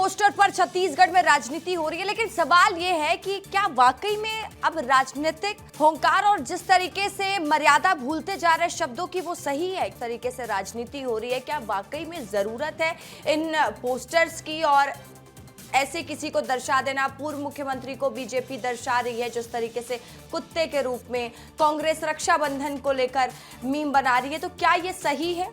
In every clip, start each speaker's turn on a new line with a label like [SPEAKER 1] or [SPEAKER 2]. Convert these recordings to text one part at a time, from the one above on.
[SPEAKER 1] Poster पर छत्तीसगढ़ में राजनीति हो रही है, लेकिन सवाल ये है कि क्या वाकई में अब राजनीतिक होंकार और जिस तरीके से मर्यादा भूलते जा रहे शब्दों की वो सही है? एक तरीके से राजनीति हो रही है, क्या वाकई में जरूरत है इन पोस्टर्स की? और ऐसे किसी को दर्शा देना, पूर्व मुख्यमंत्री को बीजेपी दर्शा रही है जिस तरीके से कुत्ते के रूप में, कांग्रेस रक्षाबंधन को लेकर मीम बना रही है, तो क्या ये सही है?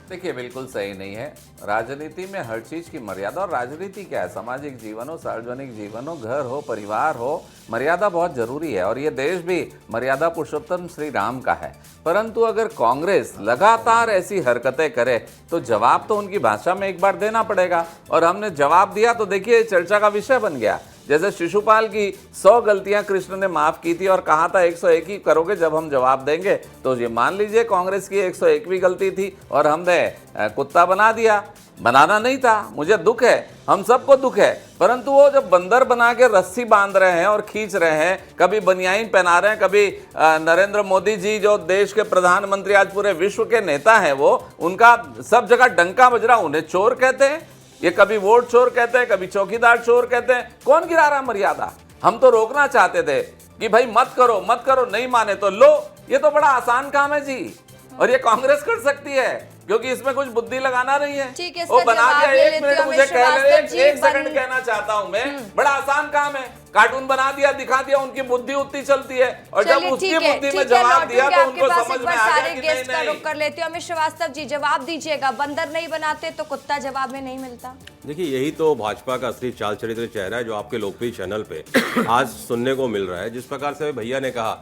[SPEAKER 2] देखिए, बिल्कुल सही नहीं है। राजनीति में हर चीज की मर्यादा, और राजनीति क्या है, सामाजिक जीवन हो, सार्वजनिक जीवन हो, घर हो, परिवार हो, मर्यादा बहुत जरूरी है। और ये देश भी मर्यादा पुरुषोत्तम श्री राम का है। परंतु अगर कांग्रेस लगातार ऐसी हरकतें करे तो जवाब तो उनकी भाषा में एक बार देना पड़ेगा। और हमने जवाब दिया तो देखिए चर्चा का विषय बन गया। जैसे शिशुपाल की 100 गलतियां कृष्ण ने माफ की थी और कहा था 101 ही करोगे जब हम जवाब देंगे, तो ये मान लीजिए कांग्रेस की 101वीं गलती थी और हमने कुत्ता बना दिया। बनाना नहीं था, मुझे दुख है, हम सबको दुख है। परंतु वो जब बंदर बना के रस्सी बांध रहे हैं और खींच रहे हैं, कभी बनियाइन पहना रहे हैं, कभी नरेंद्र मोदी जी जो देश के प्रधानमंत्री आज पूरे विश्व के नेता हैं, वो उनका सब जगह डंका बज रहा, उन्हें चोर कहते हैं। ये कभी वोट चोर कहते हैं, कभी चौकीदार चोर कहते हैं। कौन गिरा रहा मर्यादा? हम तो रोकना चाहते थे कि भाई मत करो मत करो, नहीं माने तो लो। ये तो बड़ा आसान काम है जी, और ये कांग्रेस कर सकती है क्योंकि इसमें कुछ बुद्धि लगाना नहीं है।
[SPEAKER 1] ठीक है,
[SPEAKER 2] वो बना दिया। एक मिनट मुझे एक सेकंड
[SPEAKER 1] बन...
[SPEAKER 2] कहना चाहता हूं मैं, बड़ा आसान काम है। कार्टून बना दिया, दिखा दिया, उनकी बुद्धि उतनी चलती है। और जब उसकी बुद्धि में जवाब दिया तो उनको समझ में आ गया कि
[SPEAKER 1] गेस्ट का रुख कर लेते हो। अमित श्रीवास्तव जी, जवाब दीजिएगा। बंदर नहीं बनाते तो कुत्ता जवाब में नहीं मिलता।
[SPEAKER 3] देखिए, यही तो भाजपा का असली चाल चरित्र चेहरा है जो आपके लोकप्रिय चैनल पे आज सुनने को मिल रहा है। जिस प्रकार से भैया ने कहा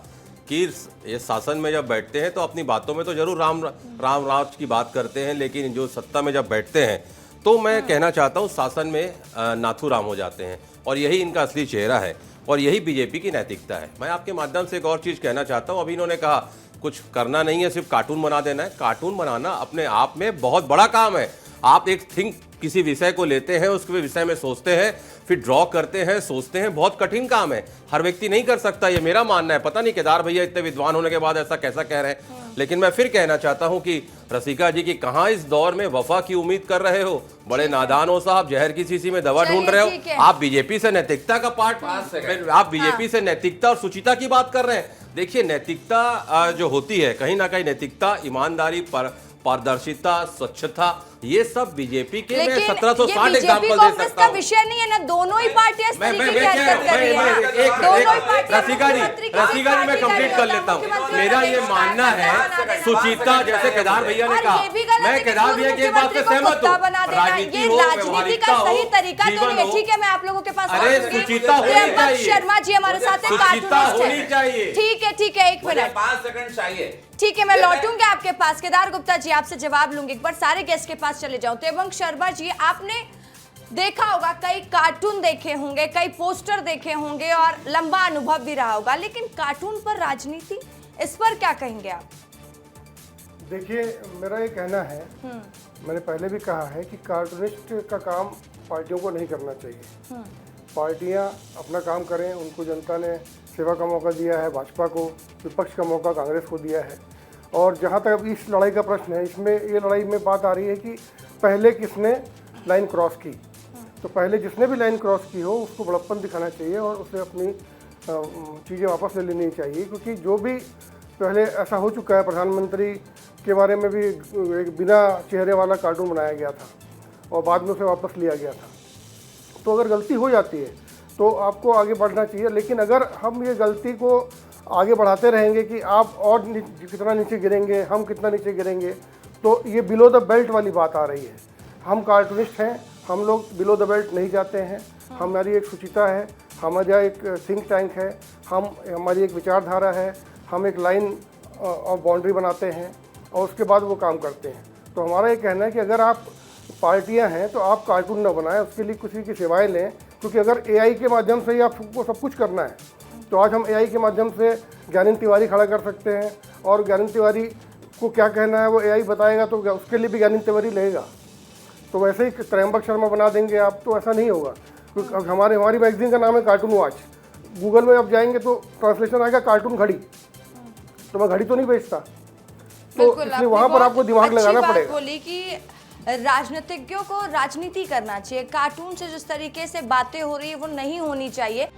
[SPEAKER 3] कि ये शासन में जब बैठते हैं तो अपनी बातों में तो जरूर राम राज की बात करते हैं, लेकिन जो सत्ता में जब बैठते हैं तो मैं कहना चाहता हूँ शासन में नाथूराम हो जाते हैं। और यही इनका असली चेहरा है और यही बीजेपी की नैतिकता है। मैं आपके माध्यम से एक और चीज़ कहना चाहता हूँ। अभी इन्होंने कहा कुछ करना नहीं है, सिर्फ कार्टून बना देना है। कार्टून बनाना अपने आप में बहुत बड़ा काम है। आप एक किसी विषय को लेते हैं, उसके विषय में सोचते हैं, फिर ड्रॉ करते हैं, सोचते हैं, बहुत कठिन काम है। हर व्यक्ति नहीं कर सकता, ये मेरा मानना है। पता नहीं केदार भैया इतने विद्वान होने के बाद ऐसा कैसा कह रहे हैं, लेकिन मैं फिर कहना चाहता हूं कि रसिका जी की कहां इस दौर में वफा की उम्मीद कर रहे हो? बड़े नादान हो साहब, जहर की शीशी में दवा ढूंढ रहे हो। आप बीजेपी से नैतिकता का पार्ट, आप बीजेपी से नैतिकता और सुचिता की बात कर रहे हैं। देखिए, नैतिकता जो होती है, कहीं ना कहीं नैतिकता, ईमानदारी, पारदर्शिता, स्वच्छता, ये सब बीजेपी के मैं 1760 एग्जांपल दे सकता हूं।
[SPEAKER 1] विषय नहीं है ना, दोनों ही पार्टियां इस तरीके की हरकत कर रही हैं।
[SPEAKER 3] रसिका जी मैं कंप्लीट कर लेता हूं। मेरा ये मानना है, सुचिता, जैसे केदार भैया ने कहा, मैं केदार भैया की बात से सहमत हूं।
[SPEAKER 1] राजनीति का सही तरीका तो नहीं है। ठीक है, मैं आप लोगों के पास
[SPEAKER 3] सुचिता होनी चाहिए।
[SPEAKER 1] शर्मा जी हमारे साथ
[SPEAKER 3] होनी चाहिए।
[SPEAKER 1] ठीक है, 1 मिनट,
[SPEAKER 2] 5 सेकंड चाहिए।
[SPEAKER 1] ठीक है, मैं लौटूंगी आपके पास। केदार गुप्ता जी, आपसे जवाब लूंगी। एक बार सारे गेस्ट के पास चले जाऊं तो एवं शर्मा जी, आपने देखा होगा, कई कार्टून देखे होंगे, कई पोस्टर देखे होंगे और लंबा अनुभव भी रहा होगा, लेकिन कार्टून पर राजनीति, इस पर क्या कहेंगे आप?
[SPEAKER 4] देखिए, मेरा ये कहना है, मैंने पहले भी कहा है कि कार्टूनिस्ट का काम पार्टियों को नहीं करना चाहिए। पार्टियां अपना काम करें, उनको जनता ने सेवा का मौका दिया है, भाजपा को, विपक्ष का मौका कांग्रेस को दिया है। और जहाँ तक अब इस लड़ाई का प्रश्न है, इसमें ये लड़ाई में बात आ रही है कि पहले किसने लाइन क्रॉस की। तो पहले जिसने भी लाइन क्रॉस की हो उसको बड़प्पन दिखाना चाहिए और उसे अपनी चीज़ें वापस ले लेनी चाहिए, क्योंकि जो भी पहले ऐसा हो चुका है, प्रधानमंत्री के बारे में भी एक बिना चेहरे वाला कार्टून बनाया गया था और बाद में उसे वापस लिया गया था। तो अगर गलती हो जाती है तो आपको आगे बढ़ना चाहिए, लेकिन अगर हम ये गलती को आगे बढ़ाते रहेंगे कि आप और कितना नीचे गिरेंगे, हम कितना नीचे गिरेंगे, तो ये बिलो द बेल्ट वाली बात आ रही है। हम कार्टूनिस्ट हैं, हम लोग बिलो द बेल्ट नहीं जाते हैं। हमारी एक सुचिता है, हमारा एक थिंक टैंक है, हमारी एक विचारधारा है, हम एक लाइन ऑफ बाउंड्री बनाते हैं और उसके बाद वो काम करते हैं। तो हमारा ये कहना है कि अगर आप पार्टियां हैं तो आप कार्टून ना बनाएं, उसके लिए किसी की सेवाएं लें, क्योंकि अगर एआई के माध्यम से ही आपको सब कुछ करना है तो आज हम एआई के माध्यम से ज्ञानेंद्र तिवारी खड़ा कर सकते हैं और ज्ञानेंद्र तिवारी को क्या कहना है वो एआई बताएगा, तो उसके लिए भी ज्ञानेंद्र तिवारी लगेगा। तो वैसे ही त्रयंबक शर्मा बना देंगे आप, तो ऐसा नहीं होगा। क्योंकि हमारी मैगजीन का नाम है कार्टून वॉच। गूगल में आप जाएंगे तो ट्रांसलेशन आएगा कार्टून घड़ी, तो मैं घड़ी तो नहीं बेचता। तो इसलिए वहाँ पर आपको दिमाग लगाना पड़ेगा।
[SPEAKER 1] बोली कि राजनीतिज्ञों को राजनीति करना चाहिए। कार्टून से जिस तरीके से बातें हो रही है वो नहीं होनी चाहिए।